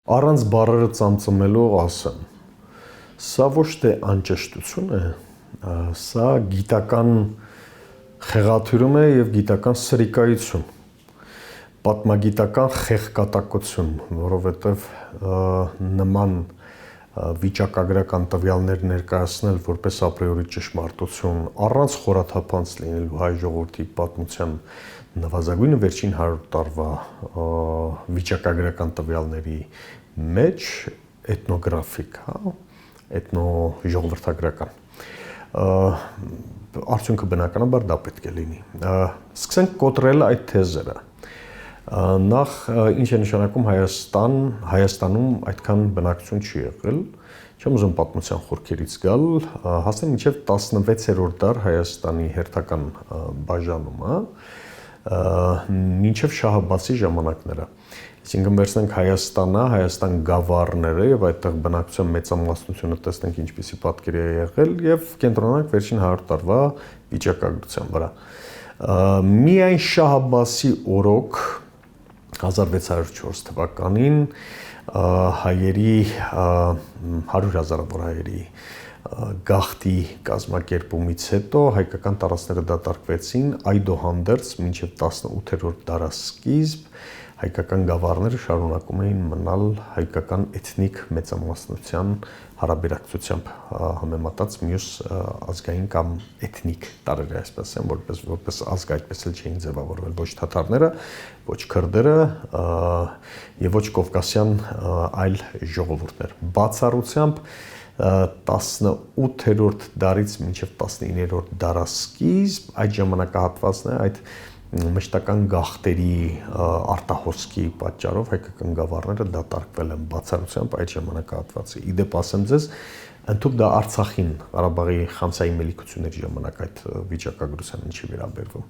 Առանց բառերը ծամծմելով ասեմ, սա ոչ թե անճշտություն է, սա գիտական խեղաթյուրում է եւ գիտական սրիկայություն, պատմագիտական խեղկատակություն, որովհետեւ նման վիճակագրական տվյալներ ներկայացնել որպես ապրիորի ճշմարտություն առանց խորաթափանց լինելու հայ ժողովրդի պատմության նվազագույնը վերջին 100 տարվա վիճակագրական տվյալների մեջ էթնոգրաֆիկ, էթնոժողովրդագրական արդյունքը բնականաբար դա պետք է լինի։ Սկսենք կոտրել այդ թեզերը։ Նախ ինչ է նշանակում Հայաստանում այդքան բնակչություն չի եղել, չեմ ուզում պատմության խորքերից գալ, հասնեմ մինչև 16-րդ դար Հայաստանի հերթական բաժանումը, մինչև Շահ-Աբբասի ժամանակները։ Այսինքն վերցնենք Հայաստանը, Հայաստան գավառները եւ այդտեղ բնակչության մեծամասնությունը տեսնենք ինչպիսի պատկեր է եղել եւ կենտրոնանանք վերջին 100 տարվա վիճակագրության վրա։ Միայն Շահ-Աբբասի օրոք 1604 թվականին հայերի 100,000-ավոր հայերի գաղթի կազմակերպումից հետո հայկական տարածքները դատարկվեցին, այդուհանդերձ մինչև 18-րդ դարասկիզբ հայկական գավառները շարունակում էին մնալ հայկական էթնիկ մեծամասնության հարաբերակցությամբ համեմատած մյուս ազգային կամ էթնիկ տարրերի, այսպես են, որպես ազգ այդպես էլ չէին ձևավորվել ոչ թաթարները, ոչ քրդերը եւ ոչ կովկասյան այլ ժողովուրդներ։ Բացառությամբ 18-րդ դարից մինչև 19-րդ դարասկիզբ այդ ժամանակահատվածն է այդ մշտական գաղթերի արտահոսքի պատճառով հայկական գավառները դատարկվել են բացառությամբ այդ ժամանակահատվածի։ Իդեպ ասեմ ձեզ, ընդհանուր դա Արցախին, Ղարաբաղի Խամսայի մելիքությունների ժամանակ այդ վիճակագրությանը չի վերաբերվում։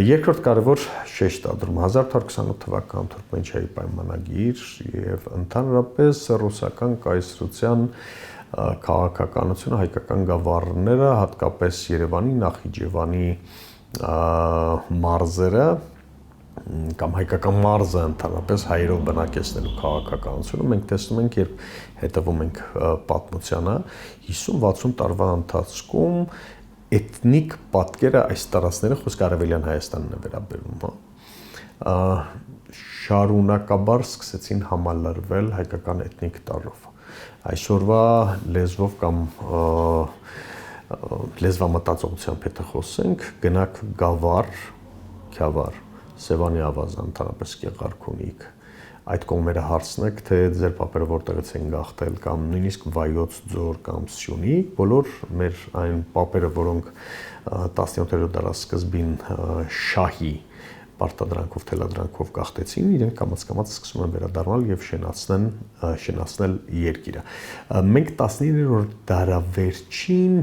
Երկրորդ կարևոր շեշտադրում 1828 թվական Թուրքմենչայի պայմանագիր եւ ընդհանրապես ռուսական կայսրության քաղաքականությունը հայկական գավառները, հատկապես Երևանի, Նախիջևանի մարզերը կամ հայկական մարզը ընդհանրապես հայերով բնակեցնելու քաղաքականությունը մենք տեսնում ենք, երբ հետևում ենք պատմությանը 50-60 տարվա ընթացքում էթնիկ պատկերը այս տարածքները խոսքը Արևելյան Հայաստանն է վերաբերում, շարունակաբար սկսեցին համալրվել հայկական էթնիկ տարրով։ Այսօրվա լեզվով կամ լեզվամտածողությամբ եթե խոսենք, գնաք գավառ, Քյավառ, Սևանի ավազան, ընդհանրապես Գեղարքունիք, այդ կողմերը հարցնեք, թե ձեր պապերը որտեղից են գաղթել կամ նույնիսկ Վայոց ձոր կամ Սյունիք, բոլոր մեր այն պապերը, որոնք 17-րդ դարասկզբին շահի պարտադրանքով, թելադրանքով գաղթեցին, իրենք կամաց-կամաց սկսում են վերադառնալ եւ շենացնել երկիրը։ Մենք 19-րդ դարավերջին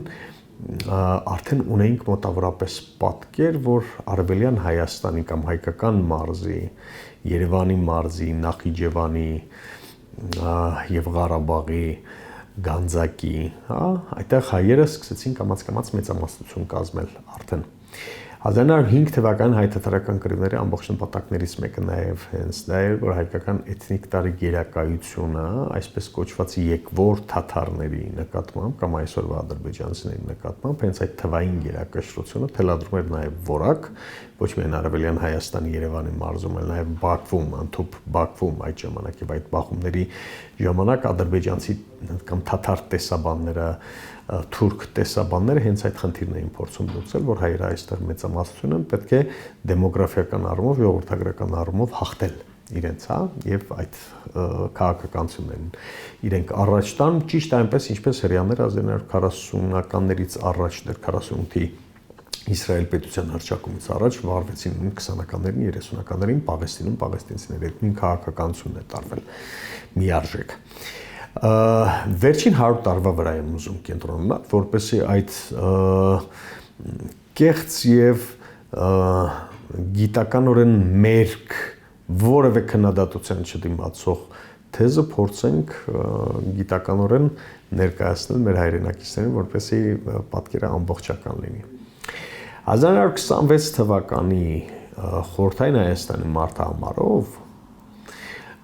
արդեն ունեինք մոտավորապես պատկեր, որ Արևելյան Հայաստանի կամ հայկական մարզի, Երևանի մարզի, Նախիջևանի եւ Ղարաբաղի, Գանձակի, այդտեղ հայերը սկսեցին կամաց-կամաց մեծամասնություն կազմել արդեն։ 1905 թվականին հայ-թաթարական կռիվների ամբողջ նպատակներից մեկը նաև հենց դա էր, որ հայկական էթնիկ տարի գերակայությունը, այսպես կոչված եկվոր թաթարների նկատմամբ կամ այսօրվա ադրբեջանցիների նկատմամբ, հենց այդ թվային գերակշռությունը թելադրում էր նաև որակ, ոչ միայն Արևելյան Հայաստանի Երևանի մարզում, այլ նաև Բաքվում, ընդհուպ Բաքվում այդ ժամանակ եւ այդ բախումների ժամանակ ադրբեջանցի կամ թաթար տեսաբանները թուրք տեսաբանները հենց այդ խնդիրն էին փորձում լուծել, որ հայերը այստեղ մեծամասնություն են, պետք է դեմոգրաֆիական առումով, ժողովրդագրական առումով հաղթել իրենց, եւ այդ քաղաքականություններին իրենք առաջ տան, ճիշտ այնպես ինչպես հрьяաները 1940-ականներից առաջ, դեռ 48-ի Իսրայել պետության հռչակումից առաջ վարվեցին 20-ականներին, 30-ականներին Պաղեստինում պաղեստինցիների հետ նույն քաղաքականությունն է տարվել միարժեք։ Վերջին 100 տարվա վրա եմ ուզում կենտրոնանալ, որպեսզի այդ կեղծ եւ գիտականորեն մերկ որևէ քննադատության չդիմացող թեզը փորձենք գիտականորեն ներկայացնել մեր հայրենակիցներին, որպեսզի պատկերը ամբողջական լինի։ 1926 թվականի Խորհրդային Հայաստանի մարտահամարով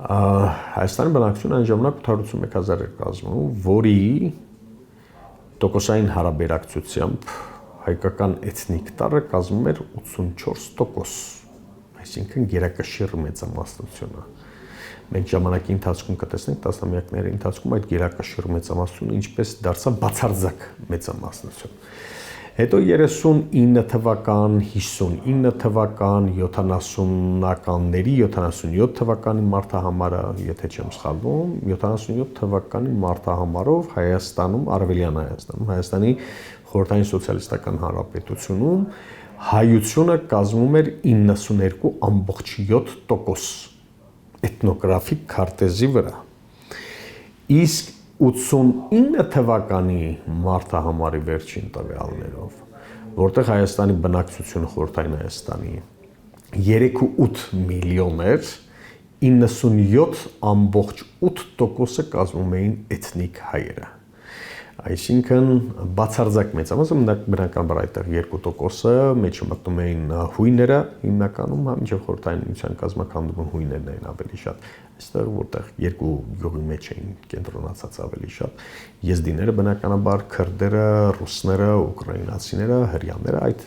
Հայաստանի բնակչությունը այն ժամանակ 881,000 էր կազմում, որի տոկոսային հարաբերակցությամբ հայկական էթնիկ տարը կազմում էր 84%, այսինքն գերակշիռ մեծամասնությունը։ Մենք ժամանակի ընթացքում կտեսնենք տասնամյակների ընթացքում այդ գերակշիռ մեծամասնությունը ինչպես դարձավ բացարձակ մեծամասնություն։ Հետո 39 թվական, 59 թվական, 70-ականների 77 թվականի մարտահամարը, եթե չեմ սխալվում, 77 թվականի մարտահամարով Հայաստանում, Արևելյան Հայաստանում, Հայաստանի Խորհրդային Սոցիալիստական Հանրապետությունում հայությունը կազմում էր 92.7% էթնոգրաֆիկ քարտեզի վրա։ Իսկ 89 թվականի մարտահամարի վերջին տվյալներով, որտեղ Հայաստանի բնակչությունը Խորհրդային Հայաստանի 3.8 միլիոն էր, 97.8%-ը կազմում էին էթնիկ հայերը։ Այսինքն բացարձակ մեծամասն բնականաբար այդտեղ 2%-ը մեջը մտնում էին հույները հիմնականում, մինչև Խորհրդային Միության կազմակերպում հույներն էին ավելի շատ։ Այստեղ որտեղ երկու գյուղի մեջ էին կենտրոնացած ավելի շատ եզդիները բնականաբար, քրդերը, ռուսները, ուկրաինացիները, հրեաները, այդ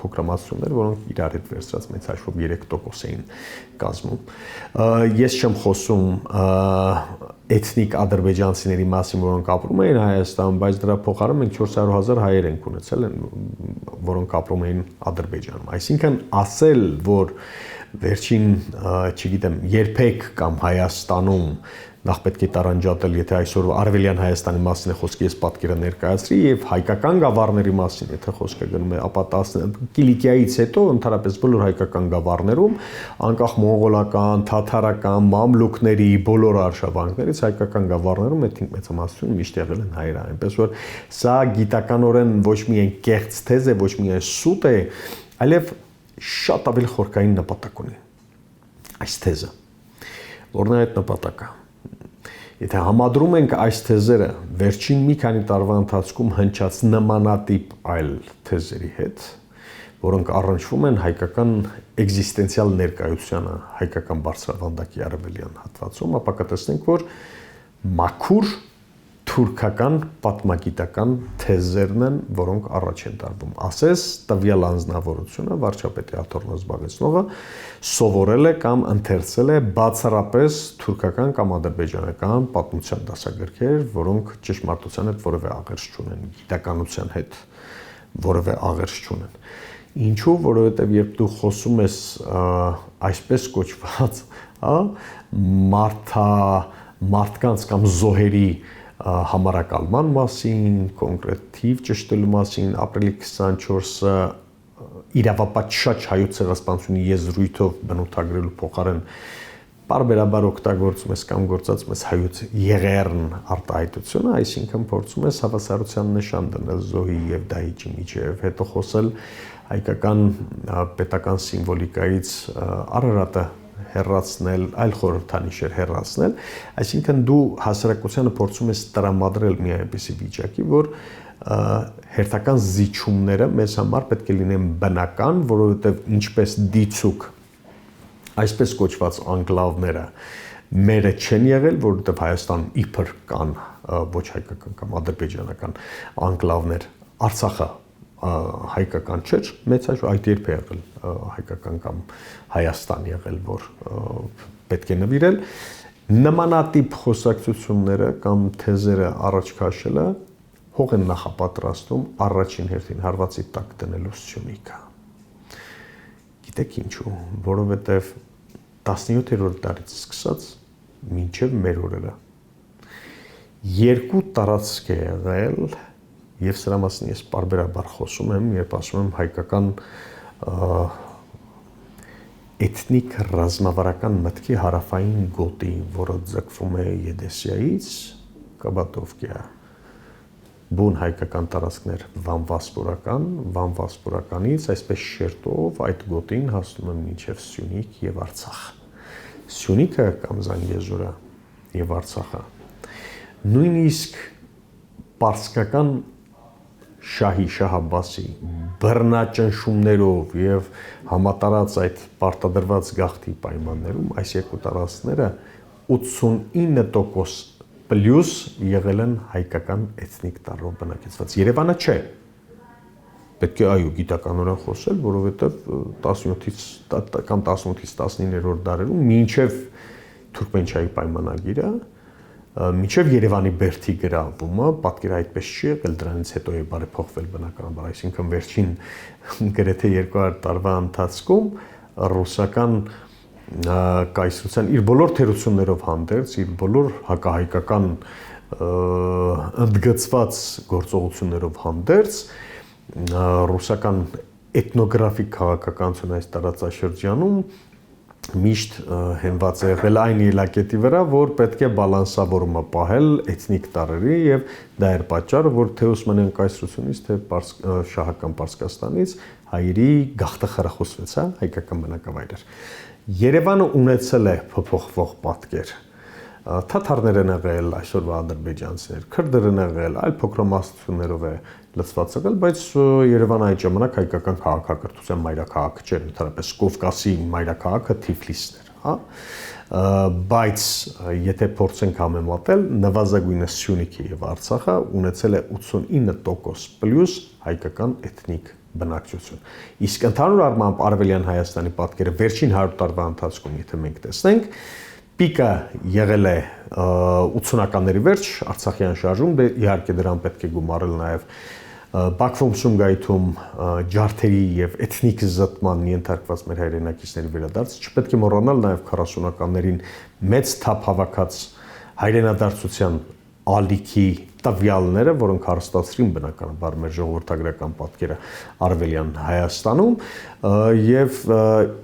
փոքրամասնությունները, որոնք իրար հետ վերցրած մեծ հաշվով 3% էին կազմում։ Ես չեմ խոսում էթնիկ ադրբեջանցիների մասին, որոնք ապրում էին Հայաստանում, բայց դրա փոխարեն մենք 400,000 հայեր ենք ունեցել, որոնք ապրում էին Ադրբեջանում։ Այսինքն ասել, որ վերջին, չգիտեմ, երբեք կամ Հայաստանում նախ պետք է տարանջատել, եթե այսօր Արևելյան Հայաստանի մասին է խոսքը, ես պատկերը ներկայացրի եւ հայկական գավառների մասին, եթե խոսքը գնում է, ապա Կիլիկիայից հետո ընդհանրապես բոլոր հայկական գավառներում, անկախ մոնղոլական, թաթարական, մամլուկների բոլոր արշավանքներից հայկական գավառներում էթնիկ մեծամասնությունը միշտ եղել են հայեր, այնպես որ սա գիտականորեն ոչ միայն կեղծ թեզ է, ոչ միայն սուտ է, այլև շատ ավելի խորքային նպատակ ունի այս թեզը, որն է այդ նպատակը։ Եթե համադրում ենք այս թեզերը վերջին մի քանի տարվա ընթացքում հնչած նմանատիպ այլ թեզերի հետ, որոնք առնչվում են հայկական էգզիստենցիալ ներկայությանը հայկական բարձրավանդակի արևելյան հատվածում, ապա կտեսնենք, որ մաքուր թուրքական պատմագիտական թեզերն են, որոնք առաջ են տարվում։ Ասես տվյալ անձնավորությունը, վարչապետի աթոռը զբաղեցնողը սովորել է կամ ընթերցել է բացառապես թուրքական կամ ադրբեջանական պատմության դասագրքեր, որոնք ճշմարտության հետ որևէ աղերս չունեն, գիտականության հետ որևէ աղերս չունեն։ Ինչու, որովհետև երբ դու խոսում ես այսպես կոչված, մարդկանց կամ զոհերի համարակալման մասին, կոնկրետ թիվ ճշտելու մասին, ապրիլի 24-ը իրավապատ շատ հայոց ցեղասպանությունի եզրույթով բնութագրելու փոխարեն պարբերաբար օգտագործում ես կամ գործածում ես հայոց եղերն արտահայտությունը, այսինքն փորձում ես հավասարության նշան դնել զոհի եւ դահիճի միջև, հետո խոսել հայկական պետական սիմվոլիկայից Արարատը հեռացնել, այլ խորհրդանիշեր հեռացնել, այսինքն դու հասարակությանը փորձում ես տրամադրել մի այնպիսի վիճակի, որ հերթական զիջումները մեզ համար պետք է լինեն բնական, որովհետև ինչպես դիցուկ այսպես կոչված անկլավները մերը չեն եղել, որովհետև Հայաստանում իբր կան ոչ հայկական կամ ադրբեջանական անկլավներ, Արցախը հայկական չէր, մեծ հաշվով այդ երբ է եղել հայկական կամ Հայաստան եղել, որ պետք է նվիրել, նմանատիպ խոսակցությունները կամ թեզերը առաջ քաշելը հող են նախապատրաստում առաջին հերթին հարվածի տակ դնելու Սյունիքը։ Գիտեք ինչու, որովհետև 17-րդ դարից սկսած մինչև մեր օրերը երկու տարածք է եղել, եւ սրա մասին ես պարբերաբար խոսում եմ, երբ ասում եմ հայկական էթնիկ ռազմավարական մտքի հարավային գոտի, որը ձգվում է Եդեսիայից, Կաբատովկիա, բուն հայկական տարածքներ Վանվասպորականից, այսպես շերտով այդ գոտին հասնում են մինչև Սյունիք եւ Արցախ։ Սյունիքը կամ Զանգեզուրը եւ Արցախը նույնիսկ պարսկական Շահի Շահ Աբբասի բռնաճնշումներով եւ համատարած այդ պարտադրված գաղթի պայմաններում այս երկու տարածքները 89% պլյուս եղել են հայկական էթնիկ տարրով բնակեցված։ Երևանը չէ։ Պետք է այո գիտականորեն խոսել, որովհետև 17-ից կամ 18-ից 19-րդ դարերում մինչև Թուրքմենչայի պայմանագիրը, մինչև Երևանի բերդի գրավումը, պատկերը այդպես չի եղել, դրանից հետո է բարեփոխվել բնականաբար, այսինքն վերջին գրեթե 200 տարվա ընթացքում ռուսական կայսրության իր բոլոր թերություններով հանդերձ, իր բոլոր հակահայկական ընդգծված գործողություններով հանդերձ ռուսական էթնոգրաֆիկ քաղաքականությունը այս տարածաշրջանում միշտ հենված է եղել այն ելակետի վրա, որ պետք է բալանսավորումը պահել էթնիկ տարրերի եւ դա էր պատճառը, որ թե Օսմանյան կայսրությունից, թե շահական Պարսկաստանից հայերի գաղթը խրախուսվեց, հայկական բնակավայրեր։ Երևանը ունեցել է փոփոխվող պատկեր։ Թաթարներ են եղել, այսօրվա ադրբեջանցիներ, քրդեր են եղել, այլ փոքրամասնություններով է լցված եղել, բայց Երևանը այդ ժամանակ հայկական քաղաքակրթության մայրաքաղաքը չէր, ընդհանրապես Կովկասի մայրաքաղաքը Թիֆլիսն էր, բայց եթե փորձենք համեմատել, նվազագույնը Սյունիքը եւ Արցախը ունեցել է 89% պլյուս հայկական էթնիկ բնակչություն։ Իսկ ընդհանուր առմամբ Արևելյան Հայաստանի պատկերը վերջին 100 տարվա ընթացքում, եթե մենք տեսնենք, պիկը եղել է 80-ականների վերջ Արցախյան շարժում, իհարկե դրան պետք է գումարել նաև Բաքվում Սումգայիթում ջարդերի եւ էթնիկ զտման ենթարկված մեր հայրենակիցների վերադարձը, չպետք է մոռանալ նաև 40-ականներին մեծ թափ հավաքած հայրենադարձության ալիքի տվյալները, որոնք հարստացրին բնականաբար մեր ժողովրդագրական պատկերը Արևելյան Հայաստանում եւ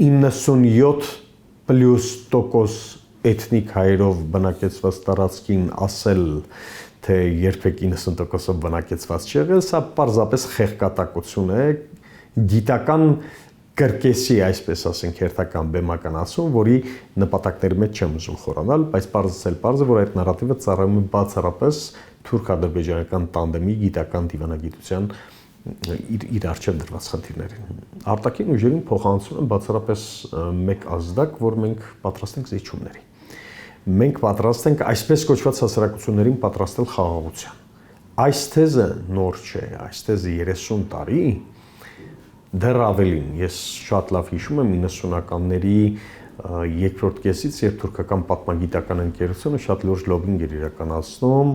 97% էթնիկ հայերով բնակեցված տարածքին ասել, թե երբեք 90%-ով բնակեցված չի եղել, սա պարզապես խեղկատակություն է, գիտական կրկեսի, այսպես ասենք, հերթական բեմականացում, որի նպատակների մեջ չեմ ուզում խորանալ, բայց պարզը, որ այդ նարատիվը ծառայում է բացառապես թուրք-ադրբեջանական տանդեմի գիտական դիվանագիտության իր առջև դրված խնդիրներին։ Արտաքին ուժերին փոխանցում են բացառապես մեկ ազդակ, որ մենք պատրաստ ենք զիջումների։ Մենք պատրաստ ենք այսպես կոչված հասարակություններին պատրաստել խաղաղության։ Այս թեզը նոր չէ, այս թեզը 30 տարի, դեռ ավելին, ես շատ լավ հիշում եմ 90-ականների երկրորդ կեսից, երբ թուրքական պատմագիտական ընկերությունը շատ լուրջ լոբինգ էր իրականացնում,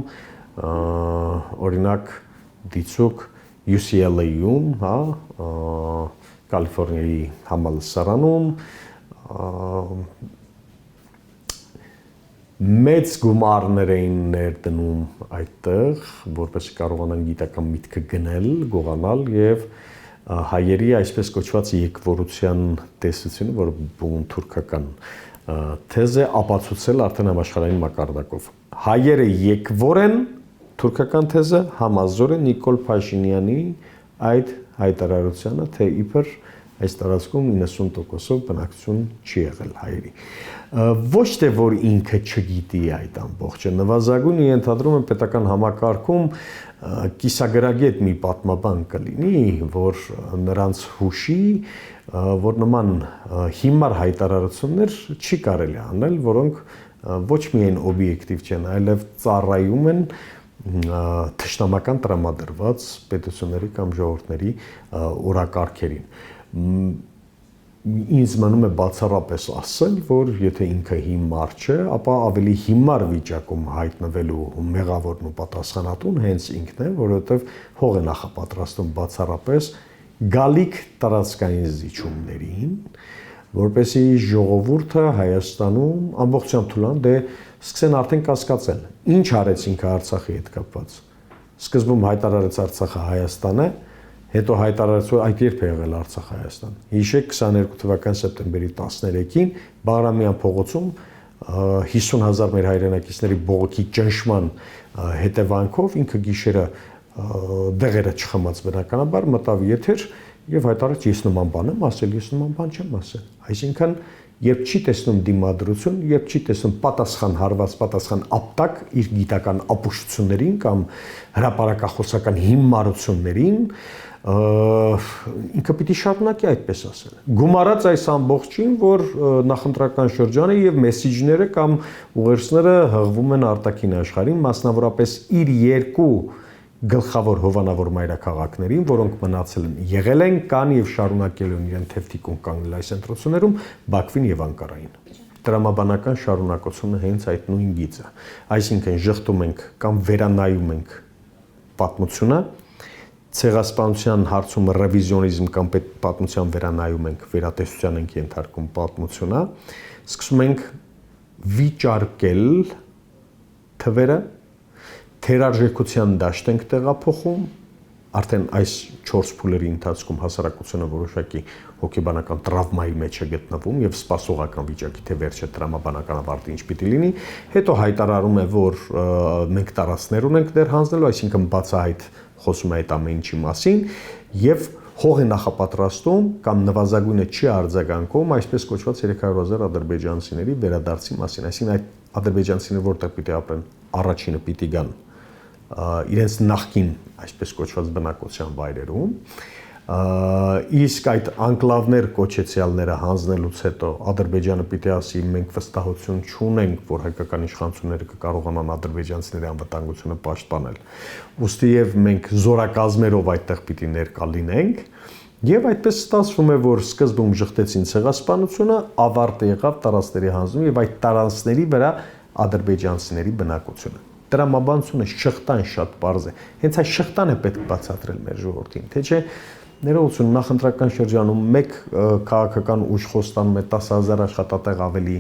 օրինակ դիցուկ UCLA-ում, Կալիֆոռնիայի համալսարանում, մեծ գումարներ էին ներդնում այդտեղ, որպեսզի կարողանան գիտական միտքը գնել, գողանալ եւ հայերի այսպես կոչված եկվորության տեսությունը, որը բուն թուրքական թեզ է, ապացուցել արդեն համաշխարհային մակարդակով։ Հայերը եկվոր են, թուրքական թեզը համազոր է Նիկոլ Փաշինյանի այդ հայտարարությանը, թե իբր այս տարածքում 90%-ով բնակչություն չի եղել հայերի։ Ոչ թե որ ինքը չգիտի այդ ամբողջը, նվազագույնը ենթադրում եմ պետական համակարգում կիսագրագետ մի պատմաբան կլինի, որ նրանց հուշի, որ նման հիմար հայտարարություններ չի կարելի անել, որոնք ոչ միայն օբյեկտիվ չեն, այլև ծառայում են թշնամական տրամադրված պետությունների կամ ժողովուրդների օրակարգերին։ Ինձ մնում է բացառապես ասել, որ եթե ինքը հիմար չէ, ապա ավելի հիմար վիճակում հայտնվելու մեղավորն ու պատասխանատուն հենց ինքն է, որովհետև հող է նախապատրաստում բացառապես գալիք տարածքային զիջումներին, որպեսզի ժողովուրդը Հայաստանում ամբողջությամբ թուլան դե սկսեն արդեն կասկածել։ Ինչ արեց ինքը Արցախի հետ կապված։ Սկզբում հայտարարեց Արցախը Հայաստան է, հետո հայտարարեց, որ այդ երբ է եղել Արցախ-Հայաստան։ Հիշեք 22 թվական սեպտեմբերի 13-ին Բաղրամյան փողոցում 50,000 մեր հայրենակիցների բողոքի ճնշման հետևանքով ինքը գիշերը դեղերը չխմած բնականաբար մտավ եթեր եւ հայտարարեց ես նման բան եմ ասել, ես նման բան չեմ ասել։ Այսինքն երբ չի տեսնում դիմադրություն, երբ չի տեսնում պատասխան հարված, պատասխան ապտակ իր գիտական ապուշություններին կամ հրապարակախոսական հիմարություններին, ինքը պիտի շարունակի այդպես ասել։ Գումարած այս ամբողջին, որ նախընտրական շրջանը եւ մեսիջները կամ ուղերձները հղվում են արտաքին աշխարհին, մասնավորապես իր երկու գլխավոր հովանավոր մայրաքաղաքներին, որոնք մնացել են, եղել են, կան եւ շարունակել են իրեն թեւթիկուն կանգնել այս ընտրություններում, Բաքվին եւ Անկարային։ Տրամաբանական շարունակությունը հենց այդ նույն գիծը։ Այսինքն ժխտում ենք կամ վերանայում ենք պատմությունը, ցեղասպանության հարցում ռևիզիոնիզմ կամ պատմության վերանայում ենք, վերատեսության ենք ենթարկում պատմությունը, սկսում ենք վիճարկել թվերը, թերարժեքության դաշտ ենք տեղափոխում, արդեն այս 4 փուլերի ընթացքում հասարակությունը որոշակի հոգեբանական տրավմայի մեջ է գտնվում եւ սպասողական վիճակի թե վերջը տրամաբանական ավարտը ինչ պիտի լինի, հետո հայտարարում է, որ մենք տարածքներ ունենք դեր հանձնելու, այսինքն բացահայտ խոսում է այդ ամեն ինչի մասին եւ հող է նախապատրաստում կամ նվազագույնը չի արձագանքում այսպես կոչված 300,000 ադրբեջանցիների վերադարձի մասին, այսինքն այդ ադրբեջանցիները որտեղ պիտի ապրեն, առաջինը պիտի գան իրենց նախկին այսպես կոչված բնակության վայրերում, իսկ այդ անկլավներ կոչեցյալները հանձնելուց հետո Ադրբեջանը պիտի ասի մենք վստահություն չունենք, որ հայկական իշխանությունները կկարողանան ադրբեջանցիների անվտանգությունը պաշտպանել։ Ուստի եւ մենք զորակազմերով այդտեղ պիտի ներկա լինենք, եւ այդպես ստացվում է, որ սկզբում ժխտեցին ցեղասպանությունը, ավարտը եղավ տարածքների հանձնում եւ այդ տարածքների վրա ադրբեջանցիների բնակությունը։ Տրամաբանությունը շղթան շատ պարզ է։ Հենց այս շղթան է պետք բացատրել մեր ժողովրդին, թե չէ ներողություն նախընտրական շրջանում մեկ քաղաքական ուժ խոստանում է 10,000 աշխատատեղ ավելի,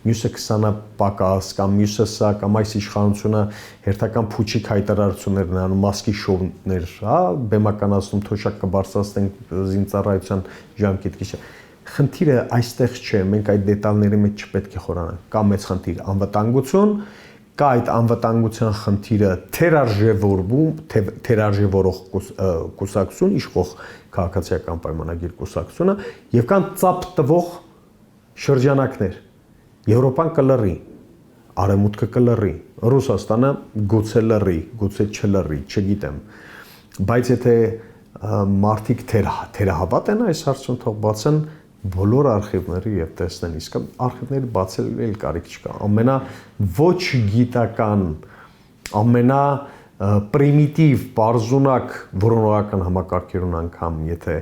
մյուսը 20-ը պակաս կամ մյուսը սա կամ այս իշխանությունը հերթական փուչիկ հայտարարություններ անում, մասկի շոուներ, հա, բեմականացնում թոշակ կբարձրացնենք զինծառայության ժամկետը։ Խնդիրը այստեղ չէ, մենք այդ դետալների մեջ չպետք է խորանանք։ Կա մեծ խնդիր անվտանգություն, կա այդ անվտանգության խնդիրը թերարժևորող կուսակցություն, իշխող քաղաքացիական պայմանագիր կուսակցությունը եւ կան ծափ տվող շրջանակներ։ Եվրոպան կլռի, Արևմուտքը կլռի, Ռուսաստանը գուցե լռի, գուցե չլռի, չգիտեմ։ Բայց եթե մարդիկ թերահավատ են այս հարցում, թող բացեն բոլոր արխիվները եւ տեսնեն, իսկ արխիվները բացել էլ կարիք չկա։ Ամենա ոչ գիտական, ամենա պրիմիտիվ, պարզունակ որոնողական համակարգերուն անգամ, եթե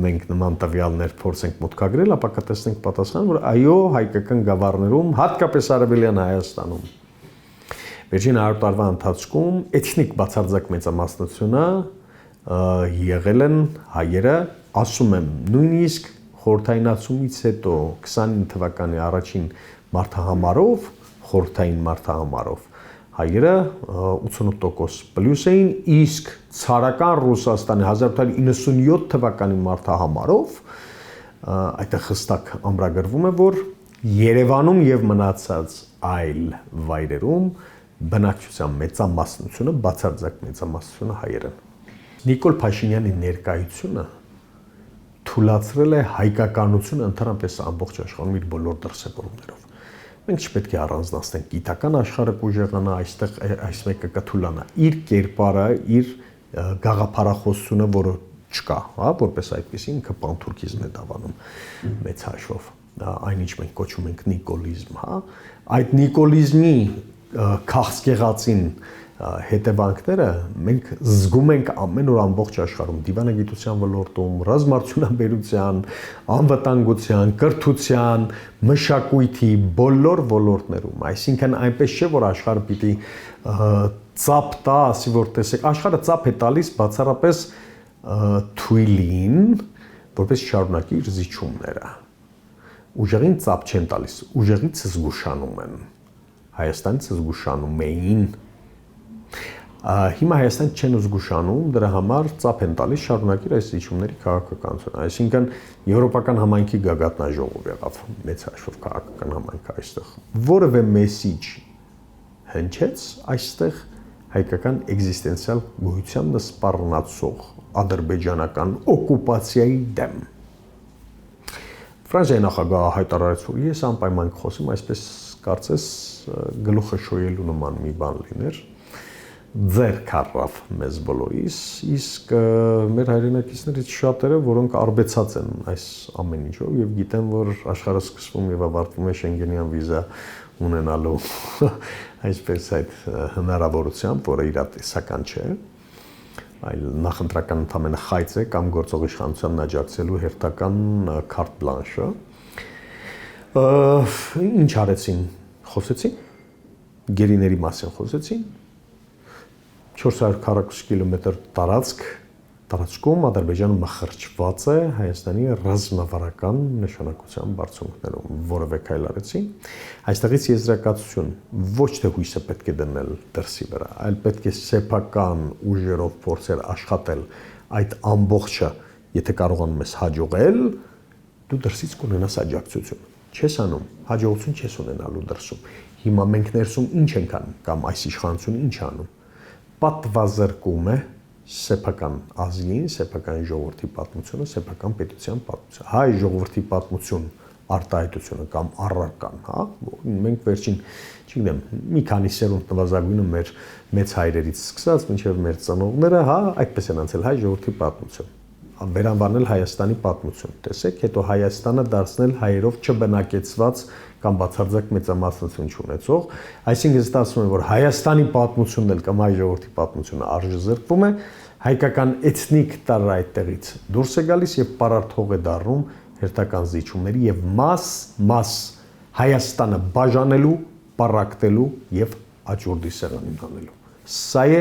մենք նման տվյալներ փորձենք մտքագրել, ապա կտեսնենք պատասխան, որ այո, հայկական գավառներում, հատկապես Արևելյան Հայաստանում, վերջին 100 տարվա ընթացքում էթնիկ բացարձակ մեծամասնությունը եղել են հայերը, ասում եմ, նույնիսկ խորհրդայնացումից հետո 29 թվականի առաջին մարտահամարով, խորհրդային մարտահամարով, հայերը 88% պլյուս էին, իսկ ցարական Ռուսաստանի 1897 թվականի մարտահամարով, այդտեղ հստակ ամրագրվում է, որ Երևանում եւ մնացած այլ վայրերում բնակչության մեծամասնությունը, բացարձակ մեծամասնությունը հայեր են։ Նիկոլ Փաշինյանի ներկայությունը թույլատրել է հայկականությունը ընդհանրապես ամբողջ աշխարհում իր բոլոր դրսևորումներով։ Մենք չպետք է առանձնացնենք գիտական աշխարհը կուժեղանա, այստեղ այս մեկը կթուլանա։ Իր կերպարը, իր գաղափարախոսությունը, որը չկա, հա, որպես այդպեսի ինքը պանթուրքիզմ է դավանում մեծ հաշվով։ Այնինչ մենք կոչում ենք նիկոլիզմ, հա։ Այդ նիկոլիզմի քաղցկեղածին հետևանքները մենք զգում ենք ամեն օր ամբողջ աշխարհում, դիվանագիտության ոլորտում, ռազմարտունաբերության, անվտանգության, կրթության, մշակույթի բոլոր ոլորտներում։ Այսինքն այնպես չէ, որ աշխարհը պիտի ծափ տա, ասի որ տեսեք, աշխարհը ծափ է տալիս բացառապես թույլին, որպես շարունակի իր զիջումները։ Ուժեղին ծափ չեն տալիս, ուժեղից զգուշանում են։ Հայաստանից զգուշանում էին։ Հիմա Հայաստան չեն զգուշանում, դրա համար ծափ են տալիս շարունակիր այս զիջումների քաղաքականությունը։ Այսինքն եվրոպական համայնքի գագաթնաժողով եղավ մեծ հաշվով քաղաքական համայնքը այստեղ։ Որևէ մեսիջ հնչեց այստեղ հայկական էգզիստենցիալ գոյությանը սպառնացող ադրբեջանական օկուպացիայի դեմ։ Ֆրանսիայի նախագահը հայտարարեց, որ ես անպայման կխոսեմ, այսպես կարծես գլուխը շոյելու նման մի բան լիներ։ Ձեր քարավ մեզ բոլորիս, իսկ մեր հայրենակիցներից շատերը, որոնք արբեցած են այս ամեն ինչով եւ գիտեն, որ աշխարհը սկսվում եւ ավարտվում է Շենգենյան վիզա ունենալու այսպես այդ հնարավորությամբ, որը իրատեսական չէ, այլ նախընտրական ընդամենը խայծ է կամ գործող իշխանությանն աջակցելու հերթական քարտ բլանշը։ Ինչ արեցին, խոսեցին, գերիների մասին խոսեցին, 440 կիլոմետր տարածքում Ադրբեջանը մխրճված է Հայաստանի ռազմավարական նշանակության բարձունքներում, որևէ քայլ արեցին։ Այստեղից եզրակացություն ոչ թե հույսը պետք է դնել դրսի վրա, այլ պետք է սեփական ուժերով փորձել աշխատել այդ ամբողջը, եթե կարողանում ես հաջողել, դու դրսից կունենաս աջակցություն։ Չես անում, հաջողություն չես ունենալու դրսում։ Հիմա մենք ներսում ինչ ենք անում կամ այս իշխանությունը ինչ անում։ Պատվազրկում է սեփական ազգին, սեփական ժողովրդի պատմությունը, սեփական պետության պատմությունը։ Հայ ժողովրդի պատմություն արտահայտությունը կամ առարկան, հա, մենք վերջին, չգիտեմ, մի քանի սերունդ նվազագույնը մեր մեծ հայրերից սկսած մինչև մեր ծնողները, հա, այդպես են անցել հայ ժողովրդի պատմություն։ Վերանվանել Հայաստանի պատմություն։ Տեսեք, հետո Հայաստանը դարձնել հայերով չբնակեցված կամ բացարձակ մեծամասնություն չունեցող, այսինքն ստացվում է, որ Հայաստանի պատմությունն էլ կամ հայ ժողովրդի պատմությունը արժեզրկվում է, հայկական էթնիկ տարր այդտեղից դուրս է գալիս եւ պարարթող է դառնում հերթական զիջումների եւ մաս Հայաստանը բաժանելու, պարակտելու եւ աճուրդի սեղանին հանելու։ Սա է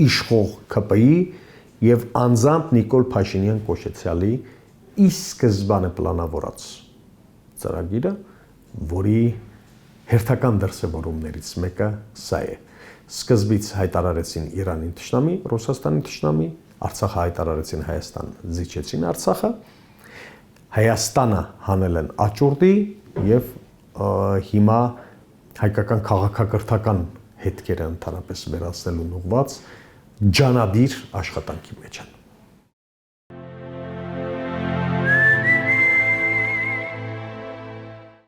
իշխող ԿՊ-ի եւ անձամբ Նիկոլ Փաշինյան կոչեցյալի ի սկզբանե պլանավորած ծրագիրը, որի հերթական դրսևորումներից մեկը սա է։ Սկզբից հայտարարեցին Իրանին թշնամի, Ռուսաստանին թշնամի, Արցախը հայտարարեցին Հայաստան, զիջեցին Արցախը, Հայաստանը հանել են աճուրդի եւ հիմա հայկական քաղաքակրթական հետքերը ընդհանրապես վերացնելուն ուղղված ջանադիր աշխատանքի մեջ են։